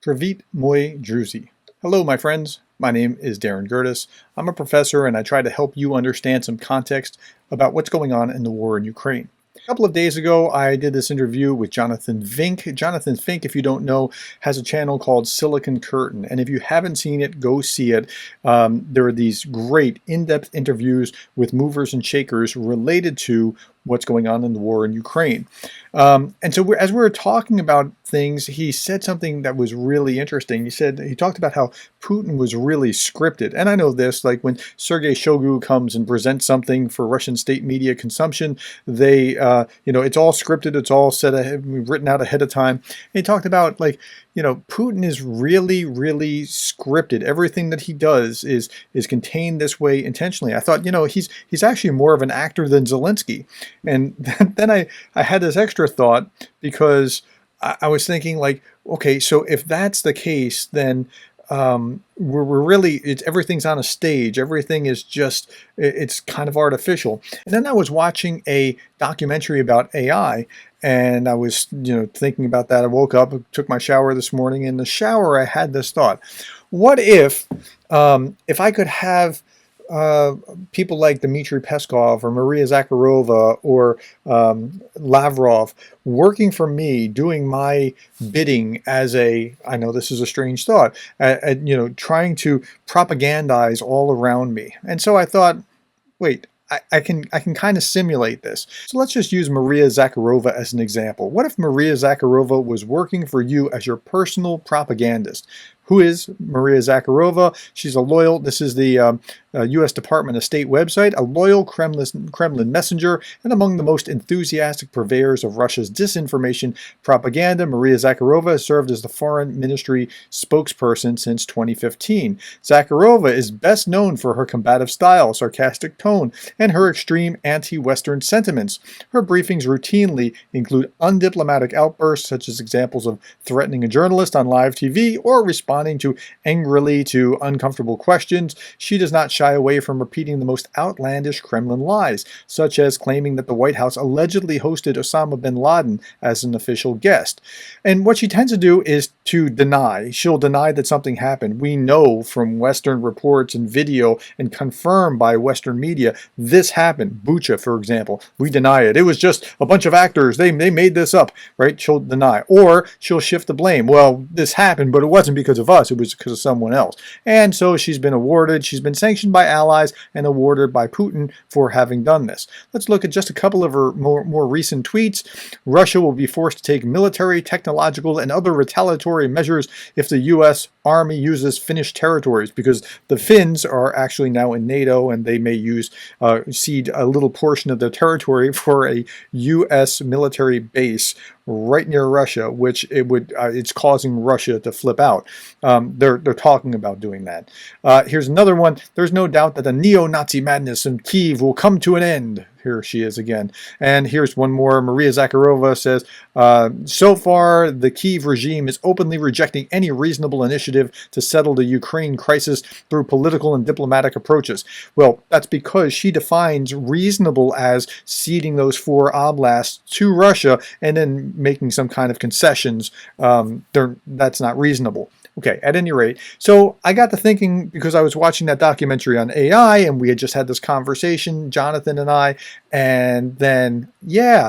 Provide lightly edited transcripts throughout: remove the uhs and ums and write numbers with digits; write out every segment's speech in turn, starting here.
Pravit Moy Druzy. Hello, my friends. My name is Darren Gerdes. I'm a professor and I try to help you understand some context about what's going on in the war in Ukraine. A couple of days ago, I did this interview with Jonathan Vink. Jonathan Vink, if you don't know, has a channel called Silicon Curtain. And if you haven't seen it, go see it. There are these great in-depth interviews with movers and shakers related to what's going on in the war in Ukraine. And so as we were talking about things, he said something that was really interesting. He talked about how Putin was really scripted. And I know this, like when Sergei Shoigu comes and presents something for Russian state media consumption, they, it's all scripted, it's all written out ahead of time. And he talked about Putin is really, really scripted. Everything that he does is contained this way intentionally. I thought, he's actually more of an actor than Zelensky. And then I had this extra thought because I was thinking okay, so if that's the case, then everything's on a stage. Everything is it's kind of artificial. And then I was watching a documentary about AI, and I was, thinking about that. I woke up, took my shower this morning. In the shower, I had this thought: what if I could have people like Dmitry Peskov or Maria Zakhorova or Lavrov working for me, doing my bidding I know this is a strange thought, trying to propagandize all around me. And so I thought, wait, I can kind of simulate this. So let's just use Maria Zakhorova as an example. What if Maria Zakhorova was working for you as your personal propagandist? Who is Maria Zakhorova? She's a loyal, this is the U.S. Department of State website, a loyal Kremlin messenger and among the most enthusiastic purveyors of Russia's disinformation propaganda. Maria Zakhorova has served as the Foreign Ministry spokesperson since 2015. Zakharova is best known for her combative style, sarcastic tone, and her extreme anti-Western sentiments. Her briefings routinely include undiplomatic outbursts, such as examples of threatening a journalist on live TV or responding angrily to uncomfortable questions. She does not shy away from repeating the most outlandish Kremlin lies, such as claiming that the White House allegedly hosted Osama bin Laden as an official guest. And what she tends to do is to deny. She'll deny that something happened. We know from Western reports and video and confirmed by Western media, this happened. Bucha, for example, we deny it. It was just a bunch of actors. They made this up, right? She'll deny. Or she'll shift the blame. Well, this happened, but it wasn't because of us. It was because of someone else. And so she's been sanctioned by allies and awarded by Putin for having done this. Let's look at just a couple of her more recent tweets. Russia will be forced to take military, technological, and other retaliatory measures if the U.S. Army uses Finnish territories, because the Finns are actually now in NATO and they may cede a little portion of their territory for a U.S. military base right near Russia, which it's causing Russia to flip out. They're talking about doing that. Here's another one. There's no doubt that the neo-Nazi madness in Kyiv will come to an end. Here she is again. And here's one more. Maria Zakharova says, so far, the Kyiv regime is openly rejecting any reasonable initiative to settle the Ukraine crisis through political and diplomatic approaches. Well, that's because she defines reasonable as ceding those 4 oblasts to Russia and then making some kind of concessions. That's not reasonable. Okay, at any rate, so I got to thinking, because I was watching that documentary on AI and we had just had this conversation, Jonathan and I, and then,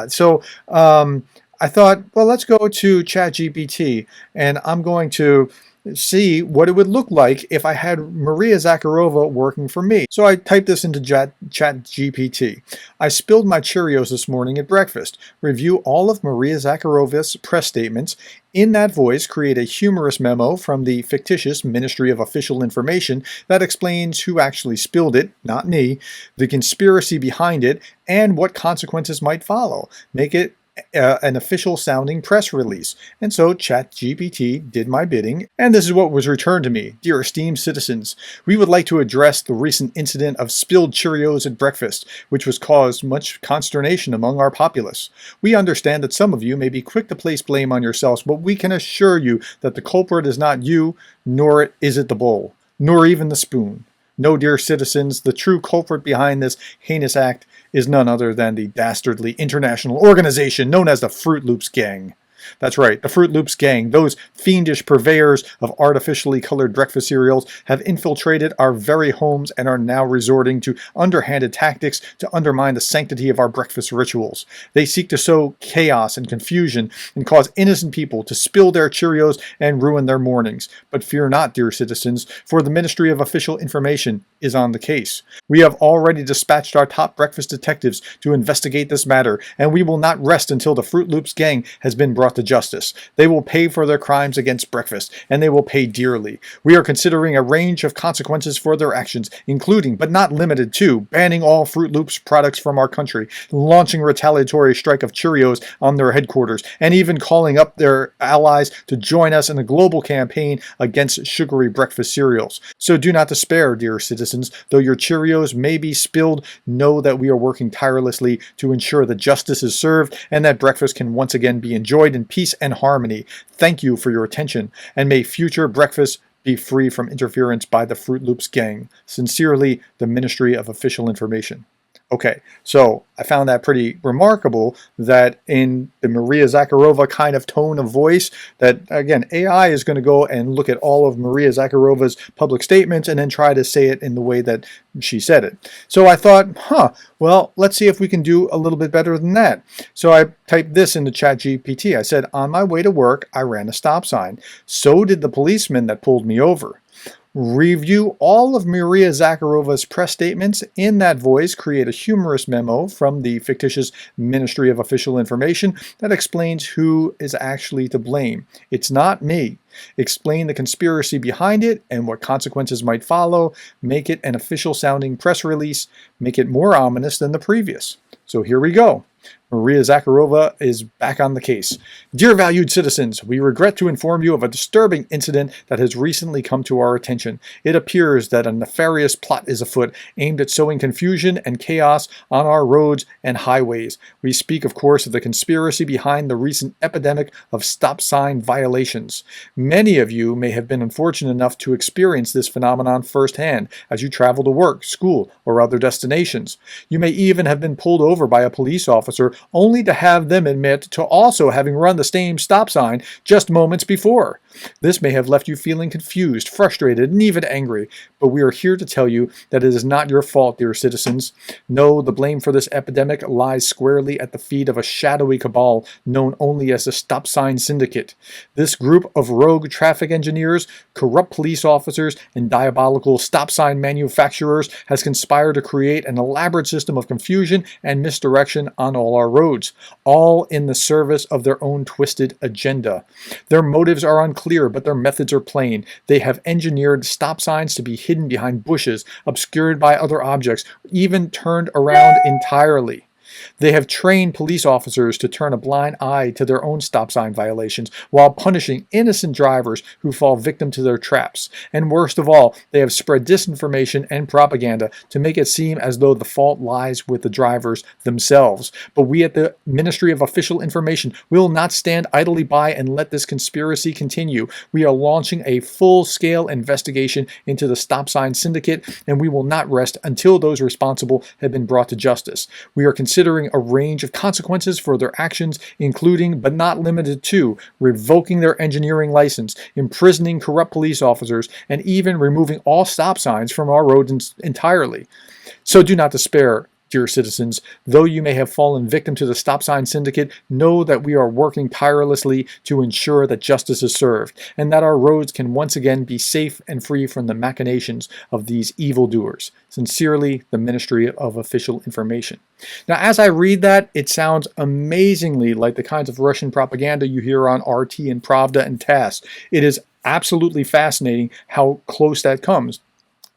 so I thought, well, let's go to ChatGPT and I'm going to see what it would look like if I had Maria Zakharova working for me. So I typed this into ChatGPT. I spilled my Cheerios this morning at breakfast. Review all of Maria Zakharova's press statements. In that voice, create a humorous memo from the fictitious Ministry of Official Information that explains who actually spilled it, not me, the conspiracy behind it, and what consequences might follow. Make it an official sounding press release. And so ChatGPT did my bidding, and this is what was returned to me. Dear esteemed citizens, we would like to address the recent incident of spilled Cheerios at breakfast, which has caused much consternation among our populace. We understand that some of you may be quick to place blame on yourselves, but we can assure you that the culprit is not you, nor is it the bowl, nor even the spoon. No, dear citizens, the true culprit behind this heinous act is none other than the dastardly international organization known as the Fruit Loops Gang. That's right, the Fruit Loops gang, those fiendish purveyors of artificially colored breakfast cereals, have infiltrated our very homes and are now resorting to underhanded tactics to undermine the sanctity of our breakfast rituals. They seek to sow chaos and confusion and cause innocent people to spill their Cheerios and ruin their mornings. But fear not, dear citizens, for the Ministry of Official Information is on the case. We have already dispatched our top breakfast detectives to investigate this matter, and we will not rest until the Fruit Loops gang has been brought to justice. They will pay for their crimes against breakfast, and they will pay dearly. We are considering a range of consequences for their actions, including, but not limited to, banning all Fruit Loops products from our country, launching a retaliatory strike of Cheerios on their headquarters, and even calling up their allies to join us in a global campaign against sugary breakfast cereals. So do not despair, dear citizens. Though your Cheerios may be spilled, know that we are working tirelessly to ensure that justice is served and that breakfast can once again be enjoyed in peace and harmony. Thank you for your attention, and may future breakfasts be free from interference by the Fruit Loops gang. Sincerely, the Ministry of Official Information. Okay, so I found that pretty remarkable that in the Maria Zakhorova kind of tone of voice, that again, AI is going to go and look at all of Maria Zakhorova's public statements and then try to say it in the way that she said it. So I thought, well, let's see if we can do a little bit better than that. So I typed this into ChatGPT. I said, on my way to work, I ran a stop sign. So did the policeman that pulled me over. Review all of Maria Zakhorova's press statements in that voice, create a humorous memo from the fictitious Ministry of Official Information that explains who is actually to blame. It's not me. Explain the conspiracy behind it and what consequences might follow. Make it an official sounding press release. Make it more ominous than the previous. So here we go. Maria Zakharova is back on the case. Dear valued citizens, we regret to inform you of a disturbing incident that has recently come to our attention. It appears that a nefarious plot is afoot aimed at sowing confusion and chaos on our roads and highways. We speak, of course, of the conspiracy behind the recent epidemic of stop sign violations. Many of you may have been unfortunate enough to experience this phenomenon firsthand as you travel to work, school, or other destinations. You may even have been pulled over by a police officer only to have them admit to also having run the same stop sign just moments before. This may have left you feeling confused, frustrated, and even angry, but we are here to tell you that it is not your fault, dear citizens. No, the blame for this epidemic lies squarely at the feet of a shadowy cabal known only as the Stop Sign Syndicate. This group of rogue traffic engineers, corrupt police officers, and diabolical stop sign manufacturers has conspired to create an elaborate system of confusion and misdirection on all our roads, all in the service of their own twisted agenda. Their motives are unclear, but their methods are plain. They have engineered stop signs to be hidden behind bushes, obscured by other objects, even turned around entirely. They have trained police officers to turn a blind eye to their own stop sign violations while punishing innocent drivers who fall victim to their traps. And worst of all, they have spread disinformation and propaganda to make it seem as though the fault lies with the drivers themselves. But we at the Ministry of Official Information will not stand idly by and let this conspiracy continue. We are launching a full-scale investigation into the Stop Sign Syndicate, and we will not rest until those responsible have been brought to justice. We are considering a range of consequences for their actions, including, but not limited to, revoking their engineering license, imprisoning corrupt police officers, and even removing all stop signs from our roads entirely. So do not despair, dear citizens. Though you may have fallen victim to the Stop Sign Syndicate, know that we are working tirelessly to ensure that justice is served, and that our roads can once again be safe and free from the machinations of these evildoers. Sincerely, the Ministry of Official Information. Now, as I read that, it sounds amazingly like the kinds of Russian propaganda you hear on RT and Pravda and TASS. It is absolutely fascinating how close that comes,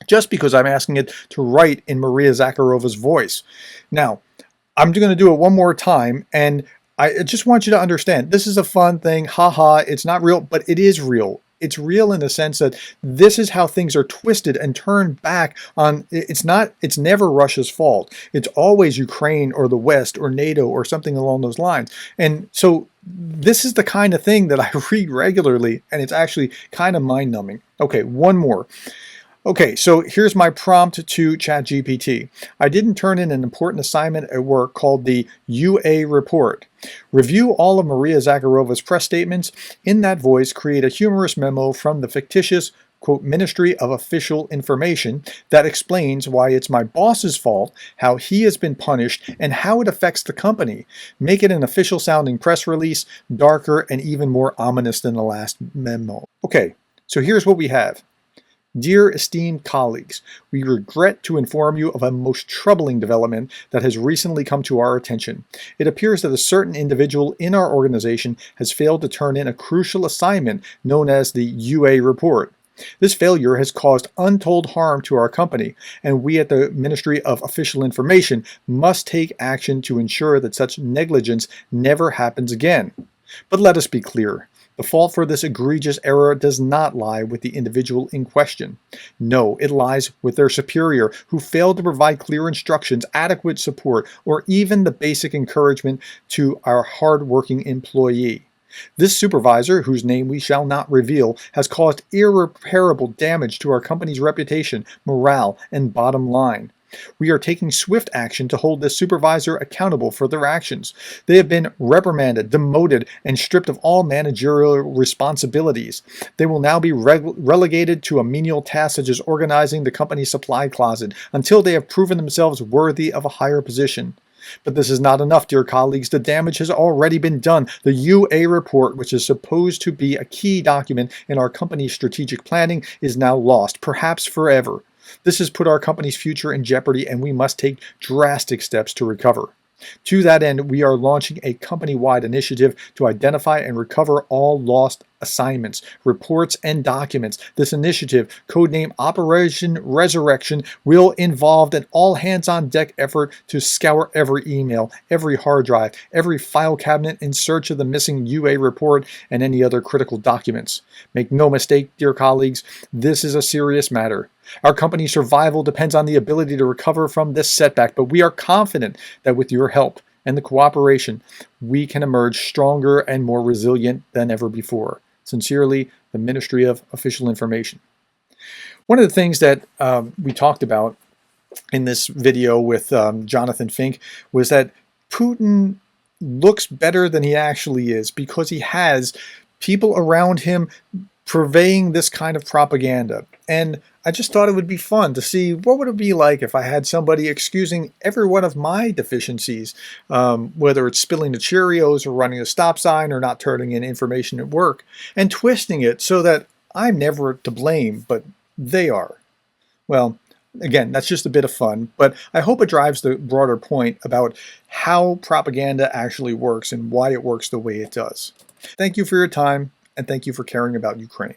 just because I'm asking it to write in Maria Zakhorova's voice. Now, I'm going to do it one more time, and I just want you to understand, this is a fun thing, haha, it's not real, but it is real. It's real in the sense that this is how things are twisted and turned back on. It's never Russia's fault. It's always Ukraine or the West or NATO or something along those lines. And so this is the kind of thing that I read regularly, and it's actually kind of mind-numbing. Okay, one more. Okay, so here's my prompt to ChatGPT. I didn't turn in an important assignment at work called the UA report. Review all of Maria Zakhorova's press statements. In that voice, create a humorous memo from the fictitious, quote, Ministry of Official Information that explains why it's my boss's fault, how he has been punished, and how it affects the company. Make it an official sounding press release, darker and even more ominous than the last memo. Okay, so here's what we have. Dear esteemed colleagues, we regret to inform you of a most troubling development that has recently come to our attention. It appears that a certain individual in our organization has failed to turn in a crucial assignment known as the UA report. This failure has caused untold harm to our company, and we at the Ministry of Official Information must take action to ensure that such negligence never happens again. But let us be clear. The fault for this egregious error does not lie with the individual in question. No, it lies with their superior, who failed to provide clear instructions, adequate support, or even the basic encouragement to our hard-working employee. This supervisor, whose name we shall not reveal, has caused irreparable damage to our company's reputation, morale, and bottom line. We are taking swift action to hold this supervisor accountable for their actions. They have been reprimanded, demoted, and stripped of all managerial responsibilities. They will now be relegated to a menial task such as organizing the company's supply closet until they have proven themselves worthy of a higher position. But this is not enough, dear colleagues. The damage has already been done. The UA report, which is supposed to be a key document in our company's strategic planning, is now lost, perhaps forever. This has put our company's future in jeopardy, and we must take drastic steps to recover. To that end, we are launching a company-wide initiative to identify and recover all lost assignments, reports, and documents. This initiative, codenamed Operation Resurrection, will involve an all-hands-on-deck effort to scour every email, every hard drive, every file cabinet in search of the missing UA report and any other critical documents. Make no mistake, dear colleagues, this is a serious matter. Our company's survival depends on the ability to recover from this setback, but we are confident that with your help and the cooperation, we can emerge stronger and more resilient than ever before. Sincerely, the Ministry of Official Information. One of the things that we talked about in this video with Jonathan Fink was that Putin looks better than he actually is because he has people around him purveying this kind of propaganda. And I just thought it would be fun to see what would it be like if I had somebody excusing every one of my deficiencies, whether it's spilling the Cheerios or running a stop sign or not turning in information at work, and twisting it so that I'm never to blame, but they are. Well, again, that's just a bit of fun, but I hope it drives the broader point about how propaganda actually works and why it works the way it does. Thank you for your time, and thank you for caring about Ukraine.